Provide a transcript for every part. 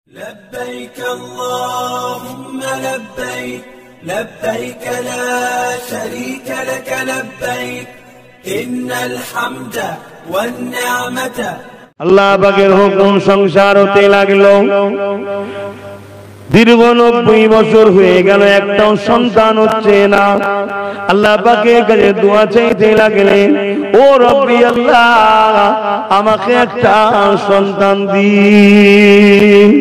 لبيك اللهم لبيك لبيك لا شريك لك لبيك إن الحمد والنعمة আল্লাহ পাকের হুকুম সংসার হতে লাগলো। দীর্ঘ 90 বছর হয়ে গেল, একটাও সন্তান হচ্ছে না। আল্লাহ পাকের কাছে দোয়া চাইতে লাগলেন, ও রব্বি আল্লাহ, আমাকে একটা সন্তান দিন।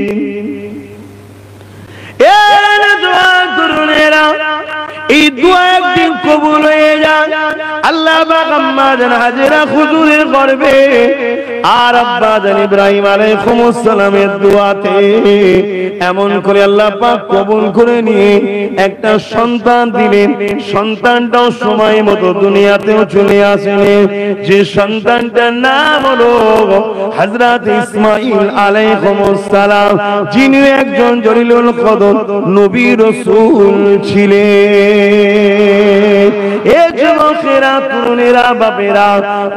এই দোয়া একদিন কবুল হয়ে যায়। আল্লাহ পাক আম্মা জান হাজেরা হুজুরের গর্ভে আর আব্বা জান ইব্রাহিম আলাইহিস সালামের দোয়াতে এমন করে আল্লাহ পাক কবুল করে নিয়ে একটা সন্তান দিলেন। সন্তানটাও সময় মতো দুনিয়াতেও চলে আসেন। যে সন্তানটার নাম হলো হযরত ইসমাঈল আলাইহিস সালাম, যিনি একজন জলিলুল কদর নবী রাসূল ছিলেন। এ যুবকেরা, তরুণেরা, বাপেরা,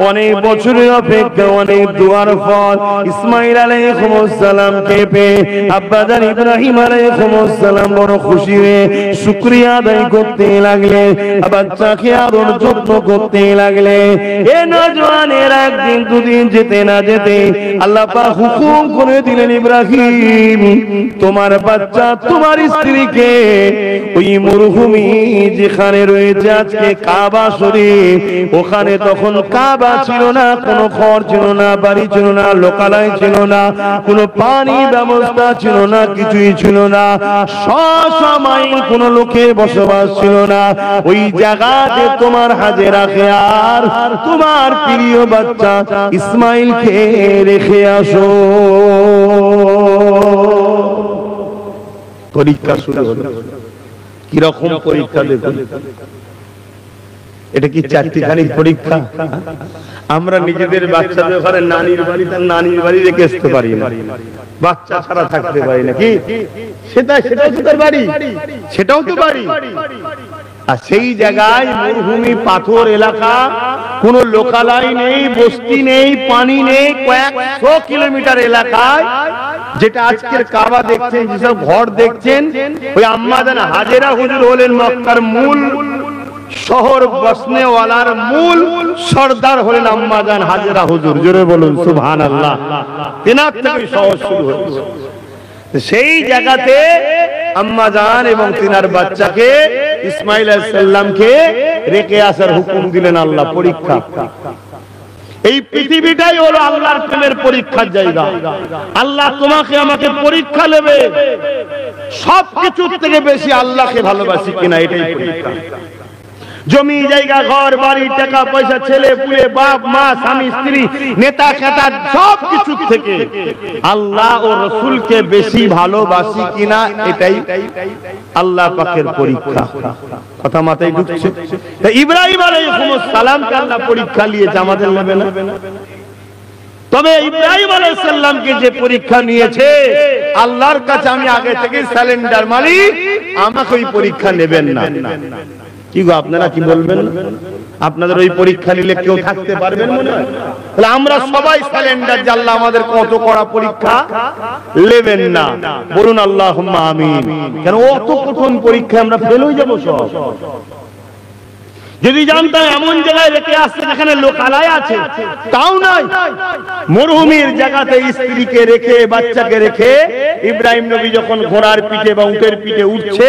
অনেক বছরের অপেক্ষা, অনেক দোয়ার পর ইসমাঈল আলাইহিস সালামকে পেয়ে আব্বা জান ইব্রাহিম আলাইহিস সালাম বড় খুশি হয়ে শুকরিয়া আদায় করতে লাগলেন, বাচ্চাকে আদর যত্ন করতে লাগলেন। এ নওজওয়ানেরা একদিন দুদিন যেতে না যেতে আল্লাহ পাক হুকুম করে দিলেন, ইব্রাহিম, তোমার বাচ্চা, তোমার স্ত্রীকে ওই মরুভূমি যেখানে রয়েছে আজকে কাবা শরীফ, ওখানে তখন কাবা ছিল না, কোনো ঘর ছিল না, বাড়ি ছিল না, লোকালয় ছিল না, কোনো পানি ব্যবস্থা ছিল না, কিছুই ছিল না, সবসময় কোনো লোকের বসবাস ছিল না। ওই জায়গাতে তোমার হাজেরাকে আর তোমার প্রিয় বাচ্চা ইসমাইলকে রেখে আসো। পরীক্ষা শুরু হলো। কিরকম পরীক্ষা দেখুন, এটা কি চারটিখানির পরীক্ষা? আমরা নিজেদের বাচ্চাদের ঘরে নানির বাড়ি, তার নানির বাড়ি রেখে আসতে পারি না, বাচ্চা ছাড়া থাকতে পারি না। কি সেটাও তো তার বাড়ি, সেটাও তো বাড়ি। আর সেই জায়গায় মরুভূমি, পাথর এলাকা, কোনো লোকালয় নেই, বস্তি নেই, পানি নেই, কয়েকশো কিলোমিটার এলাকায়, যেটা আজকের কাবা দেখছেন, যেসব ঘর দেখছেন, ওই আম্মা জান হাজেরা হুজুর হলেন মক্কার মূল শহর, বসনেওয়ালার মূল সর্দার হলেন আম্মা জান হাজেরা হুজুর। জোরে বলুন সুবহানাল্লাহ। তিনার থেকে শহর শুরু হয়েছে। সেই জায়গাতে আম্মা জান এবং তিনার বাচ্চাকে ইসমাঈল আলাইহিস সালামকে রেখে আসার হুকুম দিলেন আল্লাহ। পরীক্ষা, এই পৃথিবীটাই হলো আল্লাহর প্রেমের পরীক্ষার জায়গা। আল্লাহ তোমাকে আমাকে পরীক্ষা নেবে, সবকিছুর থেকে বেশি আল্লাহকে ভালোবাসি কিনা, এটাই পরীক্ষা। জমি জায়গা, ঘর বাড়ি, টাকা পয়সা, ছেলে পুলে, বাপ মা, স্বামী স্ত্রী, নেতা খেতা, সবকিছু থেকে আল্লাহ ও রাসূলকে বেশি ভালোবাসি কিনা, এটাই আল্লাহ পাকের পরীক্ষা। কথা মাথায় ঢুকছে? তা ইব্রাহিম আলাইহিস সালামকে আল্লাহ পরীক্ষা নিয়েছে, আমাদের নেবে না? তবে ইব্রাহিম আলাইহিস সালামকে যে পরীক্ষা নিয়েছে, আল্লাহর কাছে আমি আগে থেকে স্যালেন্ডার, মালিক আমাকে ওই পরীক্ষা নেবেন না। কি গো, আপনারা কি বলবেন? আপনাদের ওই পরীক্ষা নিলে কেউ থাকতে পারবেন মনে হয়? তাহলে আমরা সবাই স্যালেন্ডার, যে আল্লাহ আমাদের কত কড়া পরীক্ষা নেবেন না। বলুন আল্লাহুম্মা আমিন। কেন অত কঠিন পরীক্ষা আমরা ফেল হয়ে যাবো সব। যদি জানতাম এমন জায়গায় রেখে আসছে যেখানে লোকালয় আছে, তাও নাই, মরুভূমির জায়গাতে স্ত্রীকে রেখে, বাচ্চাকে রেখে ইব্রাহিম নবী যখন ঘোড়ার পিঠে বা উটের পিঠে উঠছে,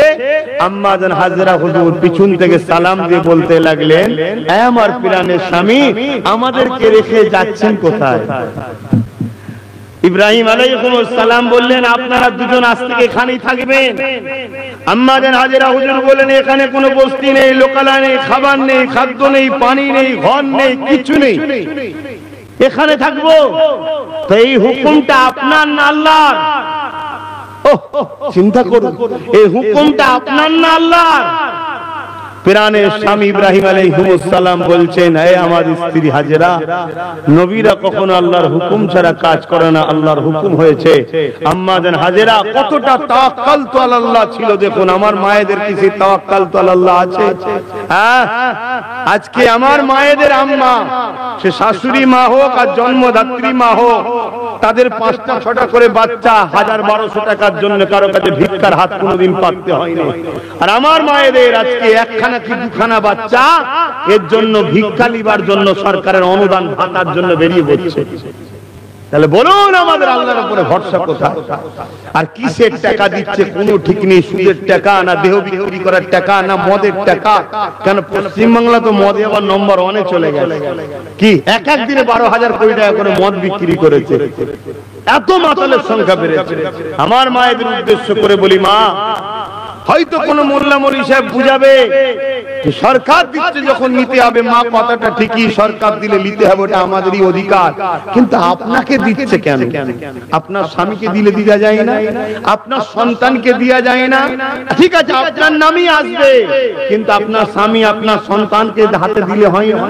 আম্মা জান হাজেরা হুজুর পিছন থেকে সালাম দিয়ে বলতে লাগলেন, এ আমার প্রাণের স্বামী, আমাদেরকে রেখে যাচ্ছেন কোথায়? ইব্রাহিম আলাইহিস সালাম বললেন, আপনারা দুজন আজ থেকে এখানেই থাকবেন। আম্মা জান হাজেরা হুজুর বললেন, এখানে কোনো বস্তি নেই, লোকালয় নেই, খাবার নেই, খাদ্য নেই, পানি নেই, ঘর নেই, কিছু নেই, এখানে থাকবো। তো এই হুকুমটা আপনার না আল্লাহর? চিন্তা করুন, এই হুকুমটা আপনার না আল্লাহর? প্রাণের স্বামী ইব্রাহিম আলাইহিস সালাম বলছেন, হে আমার স্ত্রী হাজেরা, নবীরা কখনো আল্লাহর হুকুম ছাড়া কাজ করে না, আল্লাহর হুকুম হয়েছে। আম্মা জান হাজেরা কতটা তাওয়াক্কালতু আলাল্লাহ ছিল দেখুন। আমার মায়েদের কিছু তাওয়াক্কালতু আলাল্লাহ আছে? হ্যাঁ, আজকে আমার মায়েদের আম্মা, সে শাশুড়ি মা হোক আর জন্মদাত্রী মা হোক, তাদের 5টা 6টা করে বাচ্চা 1000-1200 টাকার জন্য কারো কাছে ভিক্ষার হাত কোনোদিন পাততে হয়নি। আর আমার মায়েদের আজকে একখানা কি দুখানা বাচ্চা এর জন্য ভিক্ষা লিবার জন্য সরকারের অনুদান ভাতার জন্য বেরিয়ে পড়ছে। তাহলে বলুন আমাদের আল্লাহর উপরে ভরসা কোথায়? আর কিসের টাকা দিচ্ছে কোনো ঠিক নেই। সুদের টাকা না দেহ বিক্রি করার টাকা না মদের টাকা। কেন পশ্চিমবাংলা তো মদে আবার নম্বর 1-এ চলে গেছে। কি এক দিনে 12,000 কোটি টাকা করে মদ বিক্রি করেছে। এত মাতালের সংখ্যা বেড়েছে। আমার মায়েদের উদ্দেশ্য করে বলি, মা হয়তো কোন মোল্লা মৌলভী সাহেব বুঝাবে সরকার দিচ্ছে যখন নিতে হবে। মা কথাটা ঠিকই, সরকার দিলে নিতে হবে, ওটা আমাদেরই অধিকার। কিন্তু আপনাকে দিচ্ছে কেন? আপনার স্বামীকে দিলে দেওয়া যায় না? আপনার সন্তানকে দেওয়া যায় না? ঠিক আছে আপনার নামই আসবে, কিন্তু আপনার স্বামী আপনার সন্তানকে হাতে দিলে হয় না?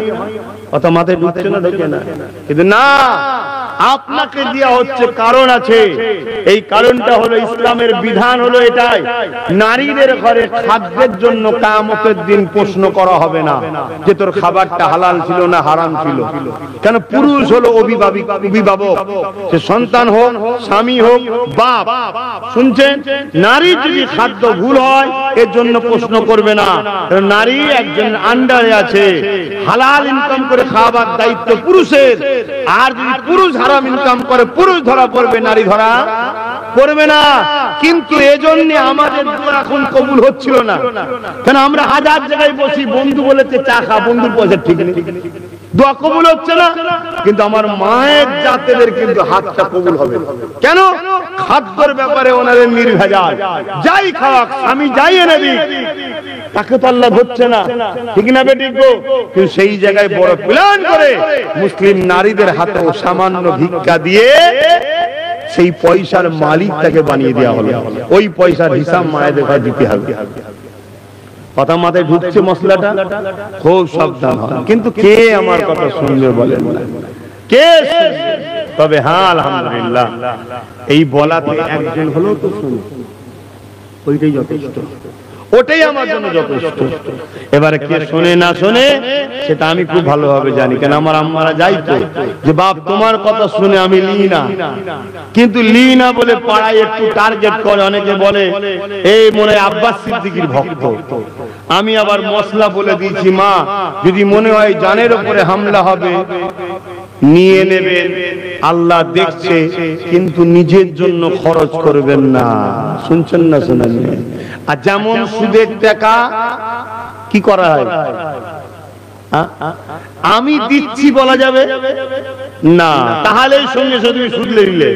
কথা মাথায় ঢুকছে না? ঢুকে না? কিন্তু না, আপনাকে দেওয়া হচ্ছে, কারণ আছে। এই কারণটা হলো ইসলামের বিধান হলো এটাই, নারীদের ঘরে খাদ্যের জন্য কিয়ামতের দিন প্রশ্ন করা হবে না যে তোর খাবারটা হালাল ছিল না হারাম ছিল। কেন? পুরুষ হলো অভিভাবক, সে সন্তান হোক, স্বামী হোক, বাপ। শুনছেন? নারী যদি খাদ্য ভুল হয় এর জন্য প্রশ্ন করবে না। নারী একজন আন্ডারে আছে, হালাল ইনকাম করে খাওয়াবার দায়িত্ব পুরুষের। আর যদি পুরুষ হারাম ইনকাম করে পুরুষ ধরা পড়বে, নারী ধরা পড়বে না। কিন্তু এজন্য আমাদের দোয়া এখন কবুল হচ্ছিল না। কেন? আমরা হাজার জায়গায় বসি, বন্ধু বলেছে চা খা, বন্ধুর পয়সা ঠিক নেই, দোয়া কবুল হচ্ছে না। কিন্তু আমার মায়ের জাতেদের কিন্তু হাতটা কবুল হবে। কেন? খাদ্যের ব্যাপারে ওনাদের নির্ভেজাল, যাই খাওয়াক, স্বামী যাই এনে দিক, তাকে তো আল্লাহ ধরছে না। ঠিক না বেঠিক? কিন্তু সেই জায়গায় বড় প্ল্যান করে মুসলিম নারীদের হাতে সামান্য ভিক্ষা দিয়ে সেই পয়সার মালিক তাকে বানিয়ে দেওয়া হলো। ওই পয়সার হিসাব মায়েদের কাছে দিতে হবে। কথা মাথায় ঢুকছে? মশলাটা খুব সাবধান হন। কিন্তু কে আমার কথা শুনবে বলেন? কে? তবে হ্যাঁ আলহামদুলিল্লাহ এই বলাতে একজন হলো তো শুনুন, ওইটাই যথেষ্ট, ওটাই আমার জন্য যথেষ্ট। এবারে কে শোনে না শোনে সেটা আমি খুব ভালোভাবে জানি। কেন আমার আম্মারা যাইতো যে বাপ তোমার কথা শুনে আমি লি না, কিন্তু লি না বলে পাড়ায় একটু টার্গেট করে। অনেকে বলে এই মনে হয় আব্বাস সিদ্দিকীর ভক্ত। আমি আবার মশলা বলে দিয়েছি, মা যদি মনে হয় জানের উপরে হামলা হবে নিয়ে নেবেন, আল্লাহ দেখছে, কিন্তু নিজের জন্য খরচ করবেন না। শুনছেন না? শোনেন? আর যেমন সুদের টাকা কি করা হয়, আমি দিচ্ছি বলা যাবে না, তাহলে সঙ্গে সঙ্গে সুদ নিলে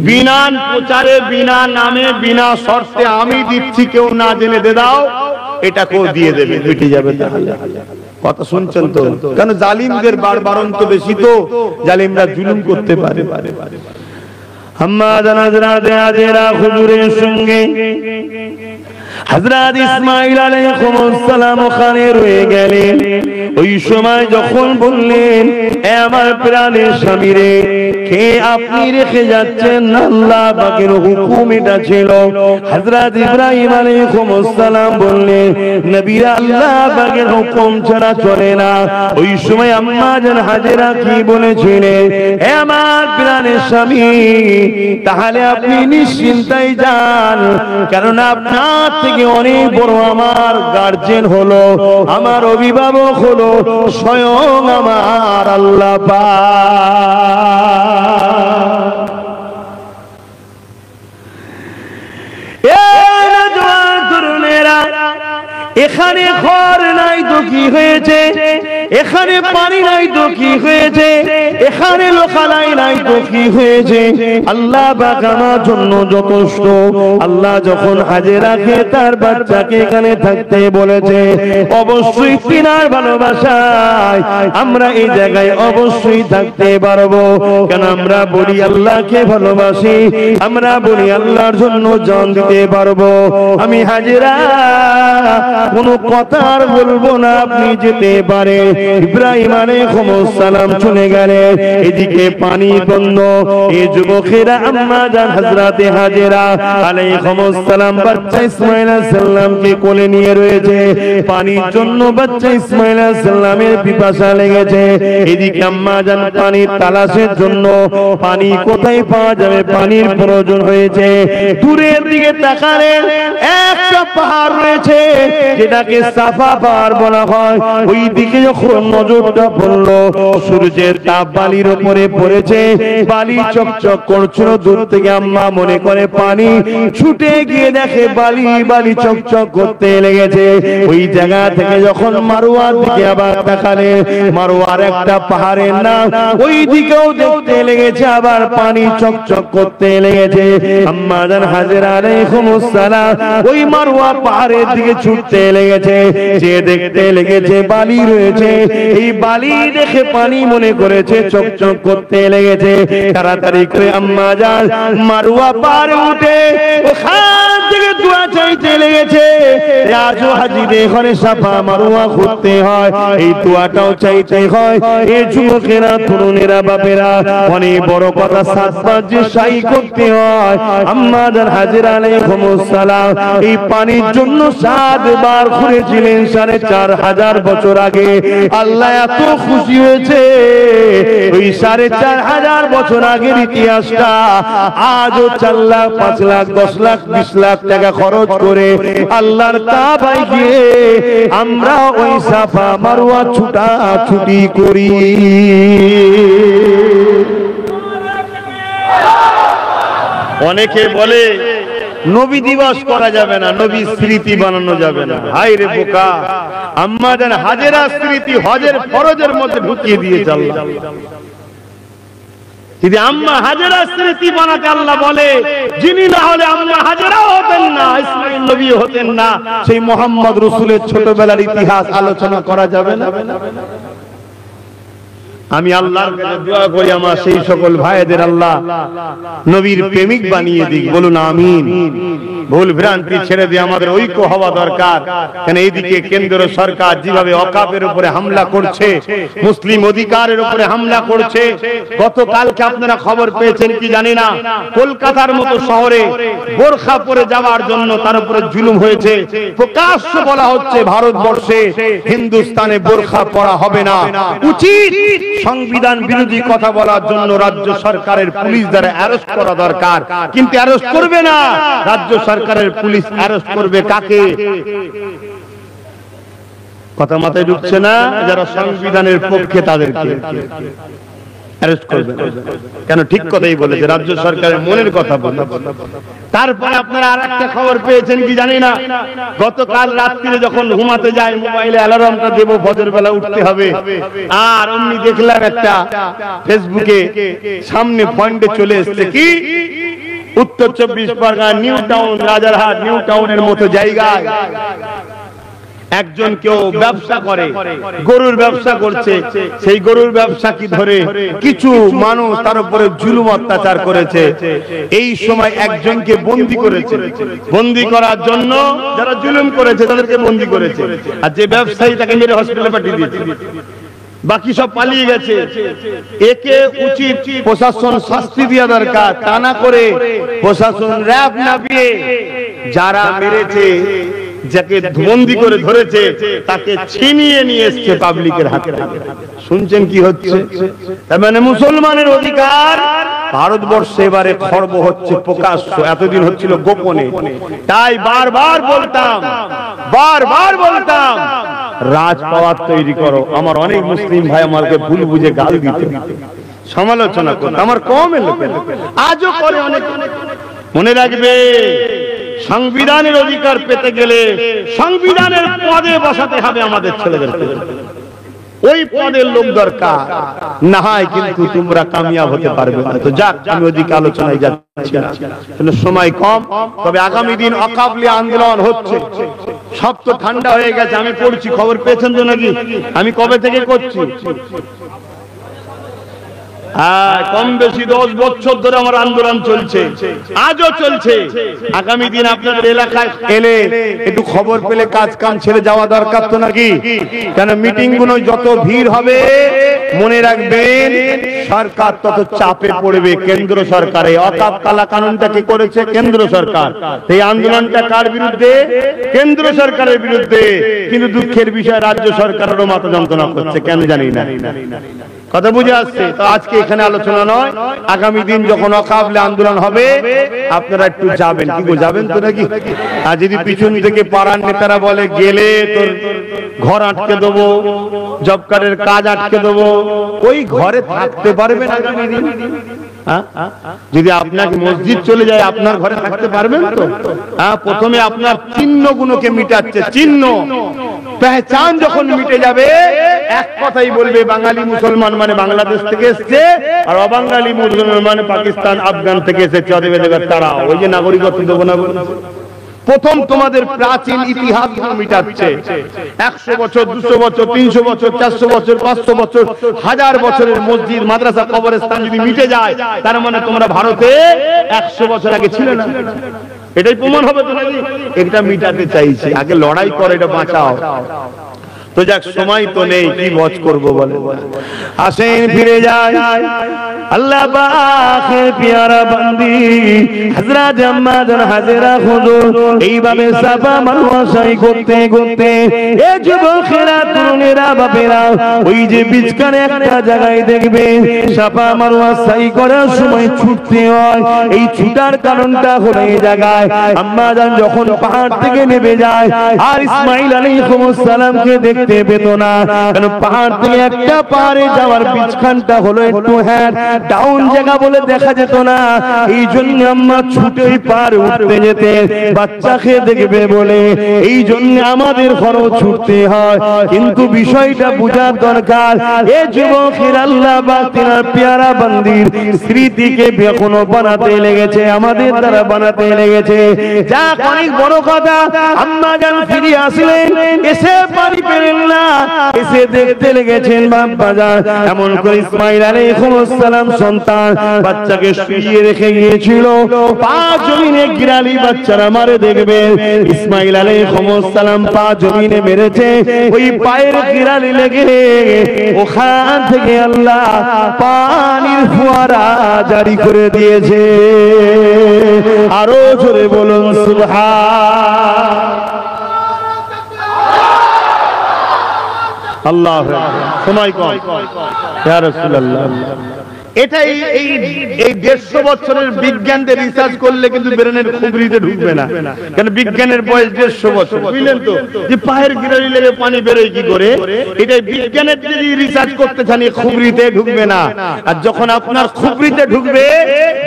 বিনা প্রচারে, বিনা নামে, বিনা শর্তে আমি দিচ্ছি, কেউ না জেনে দে দাও, এটাকেও দিয়ে দেবে, মিটে যাবে। তাহলে কথা শুনছেন তো? কেন? জালিমদের বাড়বাড়ন্ত বেশি, তো জালিমরা জুলুম করতে পারে। হুজুরের সঙ্গে হযরত ইসমাঈল আলাইহিস সালাম ওখানে রয়ে গেলেন। ওই সময় যখন বললেন এ আমার প্রাণের স্বামী রে, কে আপনি রেখে যাচ্ছেন? আল্লাহ পাকের হুকুম এটা ছিল। হযরত ইব্রাহিম আলাইহিস সালাম বললেন নবীরা আল্লাহ পাকের হুকুম ছাড়া চলে না। ওই সময় আম্মা জান হাজেরা কি বলেছিলেন? হে আমার প্রাণের স্বামী, তাহলে আপনি নিশ্চিন্তায় যান, কারণ আপনার থেকে অনেক বড় আমার গার্জেন হলো, আমার অভিভাবক হলো স্বয়ং আমার আল্লাহ পাক। এখানে ঘর নাই তো কি হয়েছে, এখানে পানি নাই তো কি হয়েছে, এখানে লোকালয় নাই তো কি হয়েছে, আল্লাহ পাক আমার জন্য যথেষ্ট। আল্লাহ যখন হাজেরাকে তার বাচ্চাকে এখানে থাকতে বলেছে, অবশ্যই তিনার ভালোবাসায় আমরা এই জায়গায় অবশ্যই থাকতে পারবো। কেন? আমরা বলি আল্লাহকে ভালোবাসি, আমরা বলি আল্লাহর জন্য জান দিতে পারবো। আমি হাজেরা কোনো কথা আর বলবো না, আপনি যেতে পারে। ইব্রাহিম আলাইহিস সালাম চলে গেলেন, এদিকে পানি বন্ধ। এই যুবকেরা আম্মা জান হযরতে হাজেরা আলাইহিস সালাম বাচ্চা ইসমাঈল আলাইহিস সালামকে কোলে নিয়ে রয়েছে। পানির জন্য বাচ্চা ইসমাঈল আলাইহিস সালামের পিপাসা লেগেছে। এদিকে আম্মা জান পানির তালাশের জন্য পানি কোথায় পাওয়া যাবে পানির প্রয়োজন হয়েছে। দূরের দিকে তাকালেন, একটা পাহাড় রয়েছে যেটাকে সাফা পাহাড় বলা হয়। ওই দিকে যখন নজরটা পড়লো, সূর্যের তাপ বালির উপরে পড়েছে, বালি চকচক করছিল। দূর থেকে আম্মা মনে করে পানি, ছুটে গিয়ে দেখে বালি বালি চকচক করতে লেগেছে। ওই জায়গা থেকে যখন মারওয়ার দিকে আবার তাকালে, মারওয়ার একটা পাহাড়ের নাম, ওই দিকেও দেখতে লেগেছে, আবার পানি চকচক করতে লেগেছে। আম্মা জান হাজেরা আলাইহিস সালাম ওই মারওয়া পাহাড়ের দিকে ছুটতে লেগেছে, যে দেখতে লেগেছে বালি রয়েছে। এই বালি দেখে পানি মনে করেছে চকচক করতে লেগেছে। তাড়াতাড়ি করে আম্মা জান মারওয়া পাহাড়ে উঠে ওখান থেকে দোয়া চাইতে লেগেছে। আজও হাজিদের ঘরে সাফা মারওয়া ঘুরতে হয়, এই দোয়াটাও চাইতে হয়। এই যুবকেরা, তরুণেরা, বাপেরা, অনেক বড় কথা, 7 বার যে সাই করতে হয়। আম্মা জান হাজেরা আলাইহিস সালাম এই পানির জন্য 7 বার ঘুরেছিলেন 4500 বছর আগে। আল্লাহ এত খুশি হয়েছে, ওই 4500 বছর আগের ইতিহাসটা আজও 4 লাখ, 5 লাখ, 10 লাখ, 20 লাখ টাকা খরচ করে আল্লাহর কাবায় গিয়ে আমরা ওই সাফা মারওয়া ছুটাছুটি করি। অনেকে বলে নবী দিবস করা যাবে না, নবী স্মৃতি বানানো যাবে না। হায় রে বোকা, আম্মা জান হাজেরা স্মৃতি হজের ফরজের মধ্যে ঢুকিয়ে দিয়েছে আল্লাহ। যদি আম্মা হাজেরা স্মৃতি বানাতে আল্লাহ বলে, যিনি না হলে আম্মা হাজেরাও হতেন না, ইসমাঈল নবী হতেন না, সেই মুহাম্মদ রাসূলের ছোটবেলার ইতিহাস আলোচনা করা যাবে না। আমি আল্লাহর কাছে দোয়া করি আমার সেই সকল ভাইদের আল্লাহ নবীর প্রেমিক বানিয়ে দিক, বলুন আমিন। ভুল ভ্রান্তি ছেড়ে দিয়ে আমাদের ঐক্য হওয়া দরকার। কেন এইদিকে কেন্দ্র সরকার যেভাবে ওয়াকফের উপরে হামলা করছে, মুসলিম অধিকারের উপরে হামলা করছে। গতকালকে আপনারা খবর পেয়েছেন কি জানি না, কলকাতার মতো শহরে বোরখা পরে যাওয়ার জন্য তার উপরে জুলুম হয়েছে। প্রকাশ্য বলা হচ্ছে ভারতবর্ষে, হিন্দুস্তানে বোরখা পরা হবে না। উচিত সংবিধান বিরোধী কথা বলার জন্য রাজ্য সরকারের পুলিশ দ্বারা অ্যারেস্ট করা দরকার, কিন্তু অ্যারেস্ট করবে না রাজ্য সরকারের পুলিশ। অ্যারেস্ট করবে কাকে? কথা মাথায় ঢুকছে না? যারা সংবিধানের পক্ষে তাদেরকে অ্যারেস্ট করবে। কেন? ঠিক কথাই বলেছে, রাজ্য সরকারের মনের কথা বলে। তারপরে আপনারা আরেকটা খবর পেয়েছেন কি জানি না, গতকাল রাত্রিরে যখন ঘুমাতে যায় মোবাইলে অ্যালার্মটা দেবো ফজর বেলা উঠতে হবে, আর অমনি দেখলাম একটা ফেসবুকে সামনে পয়েন্টে চলে এসেছে কি, উত্তর 24 Pargana new town, Rajarhat new টাউনের মতো জায়গায় একজন কেউ ব্যবসা করে, গরুর ব্যবসা করছে। সেই গরুর ব্যবসা কি ধরে কিছু মানুষ তার উপরে জুলুম অত্যাচার করেছে। এই সময় একজনকে বন্দী করেছে। বন্দী করার জন্য যারা জুলুম করেছে তাদেরকে বন্দী করেছে, আর যে ব্যবসায়ী তাকে মেরে হসপিটালে পাঠিয়ে দিয়েছে। বাকি সব পালিয়ে গেছে। একে উচিত প্রশাসন শাস্তি দেওয়া দরকার, তা না করে প্রশাসন র‍্যাব নামিয়ে যারা মেরেছে, যাকে বন্দী করে ধরেছে, তাকে ছিনিয়ে নিয়ে এসছে পাবলিকের হাতে। শুনছেন কি হচ্ছে? তার মানে মুসলমানের অধিকার ভারতবর্ষে এবারে খর্ব হচ্ছে প্রকাশ্য, এতদিন হচ্ছিল গোপনে। তাই বারবার বলতাম রাজ পাওয়ার তৈরি করো। আমার অনেক মুসলিম ভাই আমাকে ভুল বুঝে গাল দিতে, সমালোচনা করতে, আমার কমের লোকের আজও করে অনেক। মনে রাখবে, সংবিধানের অধিকার পেতে গেলে সংবিধানের পদে বসাতে হবে আমাদের ছেলেদেরকে। ওই পদের লোক দরকার, না হয় কিন্তু তোমরা কামিয়াব হতে পারবে না। তো যাক, আমি ওদিকে আলোচনায় যাচ্ছি না, সময় কম। তবে আগামী দিন ওয়াকফ আন্দোলন হচ্ছে, সব তো ঠান্ডা হয়ে গেছে। আমি পড়ছি, খবর পেয়েছেন তো নাকি? আমি কবে থেকে করছি? কম বেশি 10 বছর ধরে আমার আন্দোলন চলছে, আজও চলছে। আগামী দিন আপনাদের এলাকায় এলে একটু খবর পেলে কাজ কাম ছেড়ে যাওয়া দরকার তো নাকি? কেন মিটিং গুলো যত ভিড় হবে মনে রাখবেন সরকার তত চাপে পড়বে। কেন্দ্র সরকার এই অকাপ কালা কানুনটা কি করেছে? কেন্দ্র সরকার। এই আন্দোলনটা কার বিরুদ্ধে? কেন্দ্র সরকারের বিরুদ্ধে। কিন্তু দুঃখের বিষয় রাজ্য সরকারেরও মাথা যন্ত্রণা করছে, কেন জানি না। কথা বুঝে আসছে? তো আজকে এখানে আলোচনা নয়, আগামী দিন যখন অকাবলে আন্দোলন হবে আপনারা একটু যাবেন। কি গো, যাবেন তো নাকি? আর যদি পিছন থেকে পাড়ার নেতারা বলে গেলে তোর ঘর আটকে দেবো, জব কার্ডের কাজ আটকে দেবো, ওই ঘরে থাকতে পারবেন আগামী দিন? যদি আপনাকে মসজিদ চলে যায় আপনার ঘরে থাকতে পারবেন তো? প্রথমে আপনার চিহ্নগুলোকে মিটাচ্ছে, চিহ্ন পেহচান যখন মিটে যাবে এক কথাই বলবে বাঙালি মুসলমান মানে বাংলাদেশ থেকে এসছে, আর অবাঙালি মুসলমান মানে পাকিস্তান আফগান থেকে এসেছে, অতএব তারা ওই যে নাগরিকত্ব দেবো না বলছে। প্রথম তোমাদের প্রাচীন ইতিহাস মিটাচ্ছে। 100 বছর, 200 বছর, 300 বছর, 400 বছর, 500 বছর, 1000 বছরের মসজিদ, মাদ্রাসা, কবরস্থান যদি মিটে যায় তার মানে তোমরা ভারতে 100 বছর আগে ছিলে না। এটাই প্রমাণ হবে তো নাকি? এটা মিটাতে চাইছি, আগে লড়াই করে এটা বাঁচাও। তো যাক, সময় তো নেই, কি বজ করবো বলে। আসেন ফিরে যায় আল্লাহ পাকের পিয়ারা বান্দি হযরত আম্মাজান হাজেরা হুজুর এইভাবে সাফা মারওয়া সাই করতে করতে এই যুবকেরা, তরুণেরা, বাপেরা ওই যে বিচকানে একটা জায়গায় দেখবে সাফা মারওয়া সাই করার সময় ছুটতে হয়। এই ছুটার কারণটা হলো এই জায়গায় আম্মাজান যখন পাহাড় থেকে নেমে যায় আর ইসমাঈল আলাইহিস সালামকে দেখতে পেত না, কারণ পাহাড় থেকে একটা পাহাড়ে যাওয়ার বিচখানটা হলো একটু ডাউন জায়গা বলে দেখা যেত না। এই জন্য আম্মা ছুটে পার উঠতে যেতে বাচ্চাকে দেখবে বলে, এই জন্য আমাদের খরচ ছুটতে হয়। কিন্তু বিষয়টা বোঝার দরকার, এ যুবকের আল্লাহ পাক তিনার পেয়ারা বান্দির স্মৃতিকে এখনো বানাতে লেগেছে, আমাদের দ্বারা বানাতে লেগেছে। যা অনেক বড় কথা, আম্মা জান ফিরে আসলেন, এসে পানি পেলেন না, এসে দেখতে লেগেছেন বাবা জান এমন করে ইসমাঈল আলাইহিস সালাম সন্তান বাচ্চাকে শুইয়ে রেখে গিয়েছিল। পা জমিনে গিরালি বাচ্চারা মারে দেখবেন ইসমাঈল আলাইহিস সালাম পা জমিনে মেরেছে, ওই পায়ের গিরালি লেগে ওখান থেকে আল্লাহ পানির ফোয়ারা জারি করে দিয়েছে। আরো জোরে বলুন সুবহান আল্লাহ। সময় কম ইয়া রাসূলুল্লাহ। এটাই এই 150 বছরের বিজ্ঞানদের রিসার্চ করলে কিন্তু ব্রেনের খুবরিতে ঢুকবে না, কারণ বিজ্ঞানের বয়স 150 বছর, বুঝলেন তো? যে পায়ের গিরালি লেগে পানি বেরোয় কি করে, এটাই বিজ্ঞানের যদি রিসার্চ করতে চান খুবরিতে ঢুকবে না। আর যখন আপনার খুবরিতে ঢুকবে,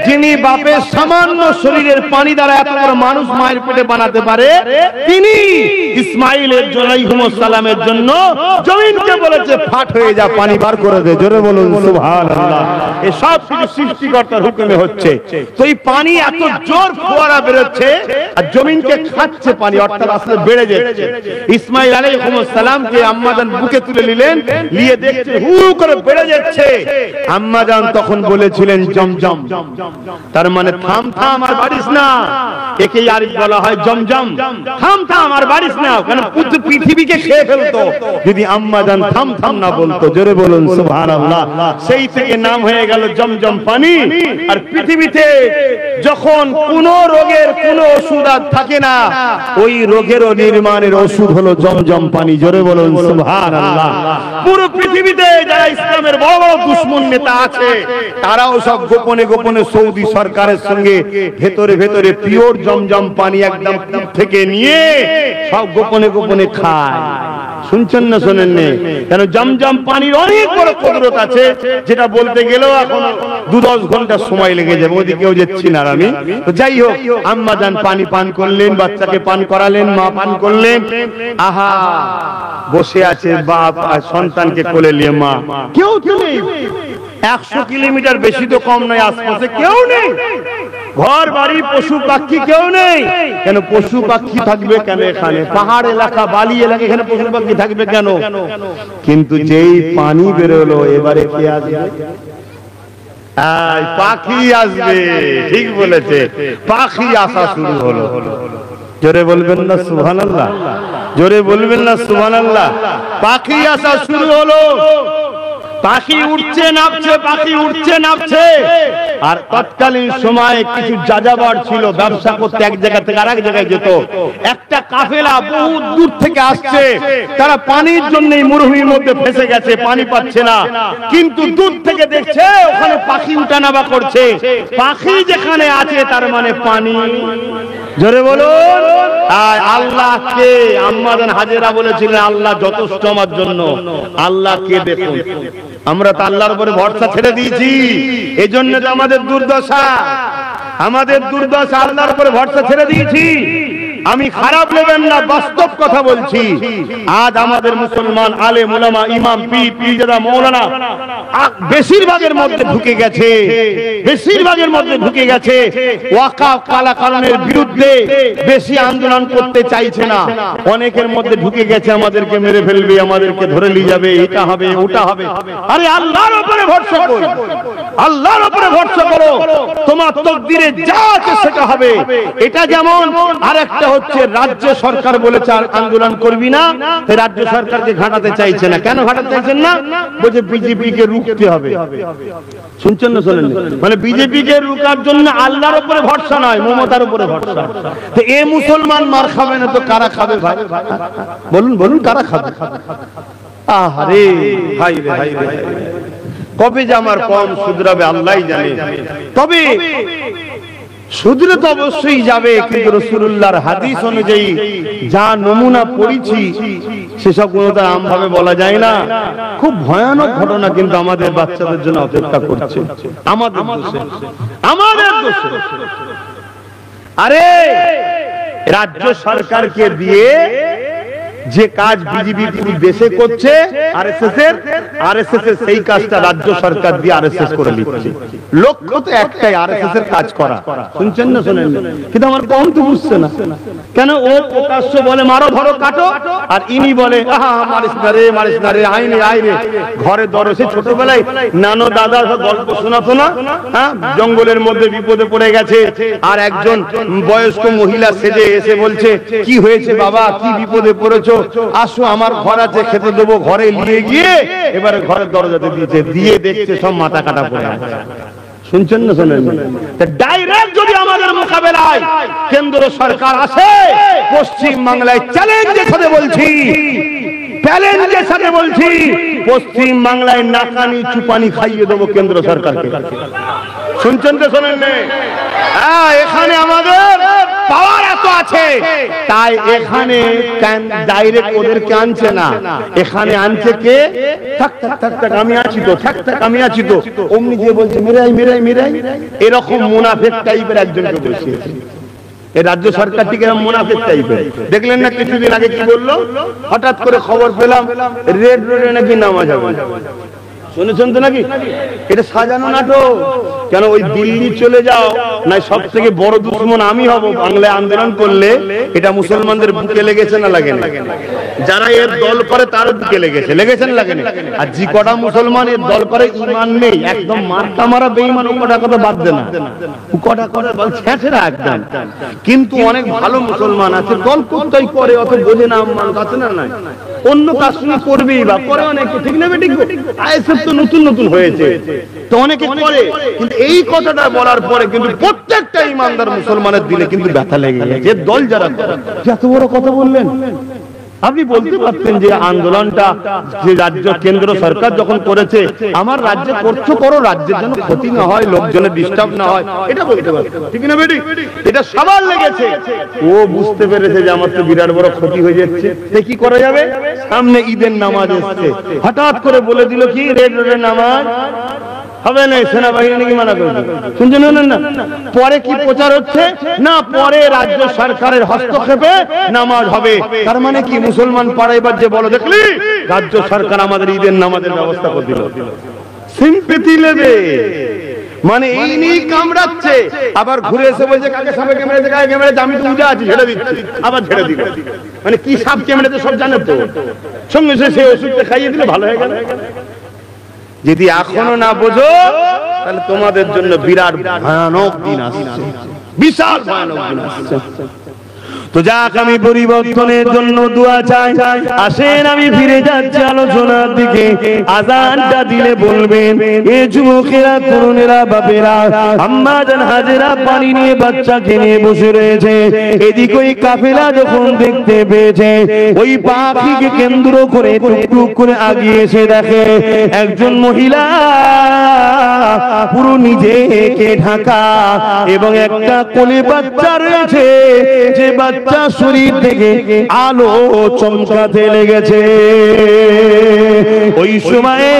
যিনি বাপের সামান্য শরীরের পানি দ্বারা এত বড় মানুষ মায়ের পেটে বানাতে পারে, তিনি ইসমাঈলের আলাইহিস সালামের জন্য জমিনকে বলেছে ফাট হয়ে যা, পানি বার করে দে। জোরে বলুন সুবহানাল্লাহ। এই সব কিছু সৃষ্টিকর্তার হুকুমে হচ্ছে। তো এই পানি এত জোর ফোয়ারা বেরোচ্ছে আর জমিনকে খাচ্ছে পানি, অর্থাৎ আসলে বেড়ে যাচ্ছে। ইসমাঈল আলাইহিস সালামকে আম্মা জান বুকে তুলে নিলেন, নিয়ে দেখছে হু করে বেড়ে যাচ্ছে। আম্মা জান তখন বলেছিলেন জমজম, তার মানে থাম থাম আর বাড়িস না। একেই আরেক বলা হয় জমজম, থাম থাম আর বাড়িস না, কারণ পুরো পৃথিবীকে খেয়ে ফেলতো যদি আম্মা জান থাম থাম না বলতো। জোরে বলুন সুবহানাল্লাহ। সেই থেকে নাম হয়ে গেল জমজম পানি। আর পৃথিবীতে যখন কোন রোগের কোন ওষুধ আর থাকে না, ওই রোগেরও নির্মাণের ওষুধ হলো জমজম পানি। জোরে বলুন সুবহানাল্লাহ। পুরো পৃথিবীতে যারা ইসলামের বড় বড় দুশমন নেতা আছে, তারাও সব গোপনে গোপনে সৌদি সরকারের সঙ্গে ভেতরে ভেতরে পিওর জমজম পানি একদম থেকে নিয়ে সব গোপনে গোপনে খায়। শুনছেন না শোনেন নে? কেন জমজম পানির অনেক বড় কুদরত আছে, যেটা বলতে গেলেও এখন 2-10 ঘন্টা সময় লেগে যাবে, ওদিকেও যাচ্ছি না আমি। তো যাই হোক, আম্মা জান পানি পান করলেন, বাচ্চাকে পান করালেন, মা পান করলেন। আহা, বসে আছে বাপ আর সন্তানকে কোলে নিয়ে মা, কেউ তো নেই। 100 কিলোমিটার বেশি তো কম নয়, আশপাশে কেউ নেই, ঘর বাড়ি পশু পাখি কেউ নেই। কেন পশু পাখি থাকবে কেন এখানে? পাহাড় এলাকা, বালি এলাকা, এখানে পশু পাখি থাকবে কেন? কিন্তু যেই পানি বেরোলো, এবারে কে আসবে? পাখি আসবে, ঠিক বলেছে, পাখি আসা শুরু হলো। জোরে বলবেন না সুবহানাল্লাহ, জোরে বলবেন না সুবহানাল্লাহ। পাখি আসা শুরু হলো, পাখি উঠছে নামছে, পাখি উঠছে নামছে। আর তৎকালীন সময়ে কিছু যাযাবর ছিল, ব্যবসা করতে এক জায়গা থেকে আরেক জায়গায় যেত। একটা কাফেলা বহু দূর থেকে আসছে, তারা পানির জন্য মরুভূমির মধ্যে ফেসে গেছে, পানি পাচ্ছে না, কিন্তু দূর থেকে দেখছে ওখানে পাখি উঠানামা করছে। পাখি যেখানে আছে তার মানে পানি। জোরে বলুন। আর আল্লাহকে আম্মাজান হাজেরা বলেছিলেন, আল্লাহ যথেষ্ট আমার জন্য। আল্লাহকে দেখুন, আমরা তো আল্লাহর উপরে ভরসা ছেড়ে দিয়েছি, এজন্য তো আমাদের দুর্দশা, আমাদের দুর্দশা। আল্লাহর উপরে ভরসা ছেড়ে দিয়েছি। আমি খারাপ নেবেন না, বাস্তব কথা বলছি। আজ আমাদের মুসলমান আলেম উলামা, ইমাম, পীর, পীরজাদা, মাওলানা বেশিরভাগের মধ্যে ঢুকে গেছে, বেশিরভাগের মধ্যে ঢুকে গেছে। ওয়াকাফ কালাকানুনের বিরুদ্ধে বেশি আন্দোলন করতে চাইছে না। অনেকের মধ্যে ঢুকে গেছে, আমাদেরকে মেরে ফেলবে, আমাদেরকে ধরে নিয়ে যাবে, এটা হবে ওটা হবে। আরে আল্লাহর উপরে ভরসা করো, আল্লাহর উপরে ভরসা করো, তোমার তকদিরে যা আছে সেটা হবে। এটা যেমন। আরেকটা হচ্ছে রাজ্য সরকার বলেছে আর আন্দোলন করবি না, রাজ্য সরকারকে ঘাটাতে চাইছে না। কেন ঘাটাতে চাইছেন না? বলছে বিজেপি কে রুখতে হবে। শুনছেন না শোনেন? মানে বিজেপি কে রুখার জন্য আল্লাহর উপরে ভরসা নয়, মমতার উপরে ভরসা। তো এ মুসলমান মার খাবে না তো কারা খাবে ভাই? বলুন বলুন, কারা খাবে? আহারে ভাই রে ভাই রে, কবে যে আমার কম শুধরাবে আল্লাহই জানে। তবে শুধরে তো অবশ্যই যাবে, কিন্তু রাসূলুল্লাহর হাদিস অনুযায়ী যা নমুনা পড়েছি সেসব কোনো তো আমভাবে বলা যায় না। খুব ভয়ানক ঘটনা কিন্তু আমাদের বাচ্চাদের জন্য অপেক্ষা করছে, আমাদের দোষে, আমাদের দোষে। আরে রাজ্য সরকারকে দিয়ে যে কাজ বিজেপি পুরো দেশে করছে, আরএসএস এর সেই কাজটা রাজ্য সরকার দিয়ে আরএসএস করে নিচ্ছে। লক্ষ্য তো একটাই, আরএসএস এর কাজ করা। শুনছেন না শোনেন? কিন্তু আমার কম তো বুঝছে না কেন। ও প্রকাশ্য বলে মারো ধরো কাটো, আর ইনি বলে মারিস না রে, মারিস না রে, আইনে আইনে। ঘরে ধরো, সে ছোটবেলায় নানো দাদা গল্প শোনাতো না? হ্যাঁ, জঙ্গলের মধ্যে বিপদে পড়ে গেছে, আর একজন বয়স্ক মহিলা সেজে এসে বলছে, কি হয়েছে বাবা, কি বিপদে পড়েছো? আসো আমার ঘর আছে, খেতে দেবো। ঘরে নিয়ে গিয়ে এবারে ঘরের দরজাতে দিয়েছে, দিয়ে দেখছে সব মাথা কাটা পড়ে আছে। শুনছেন না শোনেন? ডাইরেক্ট যদি আমাদের মোকাবেলায় কেন্দ্র সরকার আসে, পশ্চিম বাংলায় চ্যালেঞ্জের সাথে বলছি, চ্যালেঞ্জের সাথে বলছি, পশ্চিম বাংলায় নাকানি চুপানি খাইয়ে দেবো কেন্দ্র সরকারকে। শুনছেন তো শোনেন? হ্যাঁ, এখানে আমাদের পাওয়ার এত আছে, তাই এখানে ডাইরেক্ট ওদেরকে আনছে না, এখানে আনছে কে? থাক থাক থাক থাক আমি আছি তো, থাক থাক আমি আছি তো। অমনি যে বলছে মেরাই মেরাই মেরাই, এরকম মুনাফিক টাইপের একজনকে বসিয়েছে। এই রাজ্য সরকারটি কেমন মুনাফিক টাইপের। দেখলেন না কিছুদিন আগে কি বললো? হঠাৎ করে খবর পেলাম রেড রোডে নাকি নামাজ হবে। শুনেছেন তো নাকি? এটা সাজানো নাটক। কেন ওই দিল্লি চলে যাও, না সব থেকে বড় দুশ্মন আমি হব বাংলায় আন্দোলন করলে। এটা মুসলমানদের বুকে লেগেছে না লাগে না? যারা এর দল করে তার বুকে লেগেছে, লেগেছেন লাগে না? আর যে কটা মুসলমান এর দল করে ইমান নেই, একদম মারটা মারা বেঈমান, ও কটা কথা বাদ দে না, ও কটা করে বল ছেঁচেরা একদম। কিন্তু অনেক ভালো মুসলমান আছে, দল কোনটাই করে অত বোঝে না, মানুষ আছে না? নাই, অন্য কাজ শুনে করবেই বা করে অনেকে, ঠিক না বেঠিক? আইএসএফ তো নতুন নতুন হয়েছে, তো অনেকে করে। কিন্তু এই কথাটা বলার পরে কিন্তু প্রত্যেকটা ইমানদার মুসলমানের দিলে কিন্তু ব্যথা লেগে গেছে। দল যারা এত বড় কথা বললেন, আপনি বলতে পারতেন যে আন্দোলনটা যে রাজ্য কেন্দ্র সরকার যখন করেছে, আমার রাজ্যে করছো করো, রাজ্যের জন্য ক্ষতি না হয়, লোকজনের ডিস্টার্ব না হয়, এটা বলতে পারতেন, ঠিক না বেটি? এটা সবার লেগেছে। ও বুঝতে পেরেছে যে আমার তো বিরাট বড় ক্ষতি হয়ে যাচ্ছে, তাই কি করা যাবে? সামনে ঈদের নামাজ এসছে, হঠাৎ করে বলে দিল কি রেড রোডের নামাজ হবে না, সেনাবাহিনী নাকি মানা করবে। শুনছেন না? পরে কি প্রচার হচ্ছে না, পরে রাজ্য সরকারের হস্তক্ষেপে নামাজ হবে। তার মানে কি মুসলমান পাড়ায় এবার যে বলো দেখলি রাজ্য সরকার আমাদের ঈদের নামাজের ব্যবস্থা করে দিল, সিম্পেথি নেবে, মানে এই নিয়ে কামড়াচ্ছে। আবার ঘুরে এসে বলছে কাকে সাপে কেমড়েছে, কাকে কেমড়েছে, আমি তো উজা আছি ছেড়ে দিচ্ছি, আবার ছেড়ে দিল। মানে কি সাপ কেমড়েছে সব জানে তো, সঙ্গে সে ওষুধটা খাইয়ে দিলে ভালো হয়ে গেল। যদি এখনো না বোঝো তাহলে তোমাদের জন্য বিরাট ভয়ানক দিন আসছে, বিশাল ভয়ানক দিন আসছে। তো যাক, আমি পরিবর্তনের জন্য দোয়া চাই। আসেন আমি ফিরে যাচ্ছি আলোচনার দিকে। আযানটা দিলে বলবেন, এ যুবকেরা, তরুণেরা, বাপেরা, আম্মা জান হাজেরা পানি নিয়ে বাচ্চাকে নিয়ে বসে রয়েছে। এদিক ওই কাফেলা যখন দেখতে পেয়েছে, ওই পাখিকে কেন্দ্র করে টুকটুক করে আগিয়ে এসে দেখে একজন মহিলা পুরো নিজেকে ঢাকা এবং একটা কোলে বাচ্চা রয়েছে, যে বাচ্চা শরীর থেকে আলো চমকাতে লেগেছে। ওই সময়ে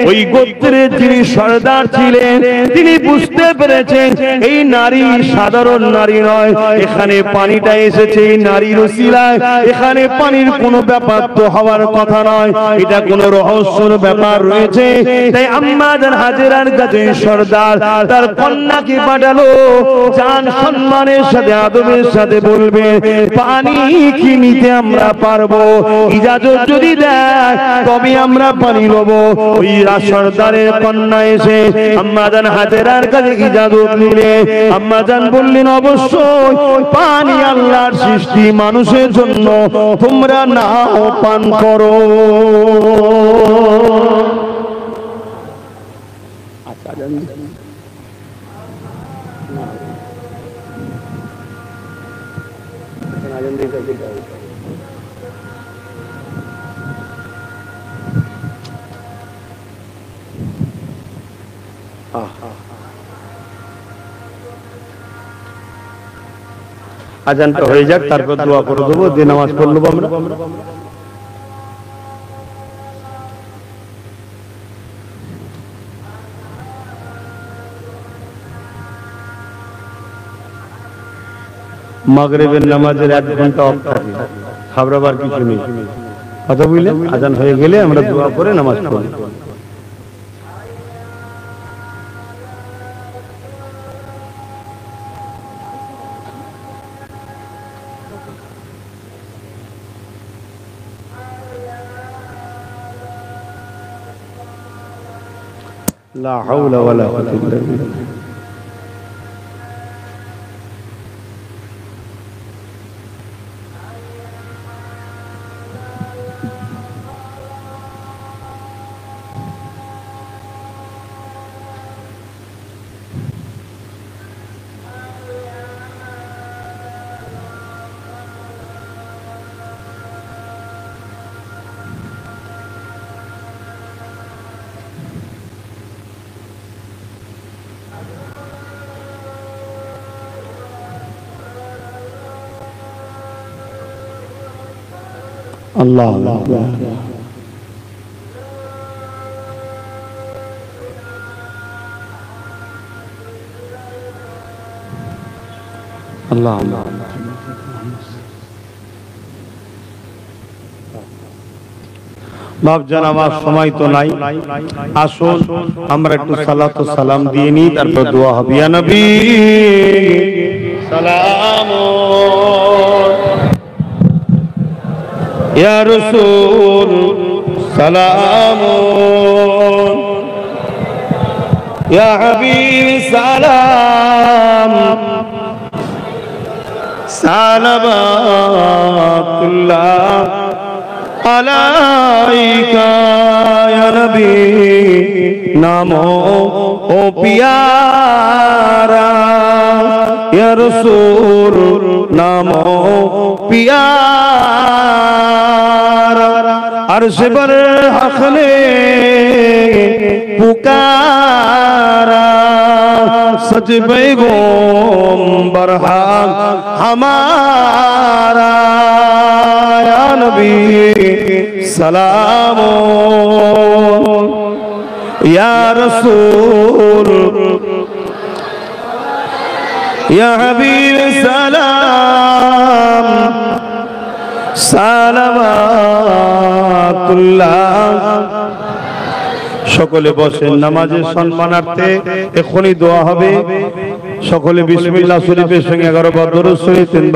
ওই গোত্রের যিনি সর্দার ছিলেন, তিনি বুঝতে পেরেছেন এই নারী সাধারণ নারী নয়, এখানে পানিটা এসেছে এই নারীর ওসিলায়, এখানে পানির কোনো ব্যাপার তো হওয়ার কথা নয়, এটা কোনো রহস্যের ব্যাপার রয়েছে। তাই আম্মা জান হাজেরার কাছে সর্দার তার কন্যাকে পাঠালো, জান সম্মানের সাথে আদবের সাথে বলবে, পানি কি নিতে আমরা পারবো? ইজাজত যদি দেয় তবে আমরা পানি নেবো। ওই সর্দারের কন্যা এসে আম্মা জান হাজেরার কাছে ইজাজত নিলে আম্মা জান বললেন, অবশ্যই পানি আল্লাহর সৃষ্টি, মানুষের জন্য, তোমরা নাও পান করো। আজানটা হয়ে যাক, তারপর দোয়া করে দেবো, দিয়ে নামাজ পড়ব আমরা। মাগরিবের নামাজের 1 ঘন্টা অফ থাকে, খাবরাবার কিছু নেই, কথা বুঝলে? আজান হয়ে গেলে আমরা দোয়া করে নামাজ পড়ব। লা হাওলা ওয়ালা কুওয়াতা ইল্লা বিল্লাহ। আল্লাহ আল্লাহ আল্লাহ আল্লাহ। বাপজান, আমার সময় তো নাই, আসুন আমরা একটু সালাত ও সালাম দিয়ে নিই, তারপর দোয়া হবে। ইয়া নবী সালাম, ইয়া রাসূল সালাম, ইয়া হাবিব সালাম, সালাওয়াতুল্লাহ আলাইকা ইয়া নবী, নামো ও পিয়ারা, ইয়া রাসূল নামো পিয়ারা, আরশে पर हक ने पुकारा, सच पैगंबर हक हमारा, या नबी सलाम, या रसूल या हबीब सलाम, সালাওয়াতুল্লাহ। সকলে বসেন, নামাজের সম্মানার্থে এখনই দোয়া হবে। সকলে বিসমিল্লাহ শরীফের সঙ্গে 11 বার দরুদ শরীফ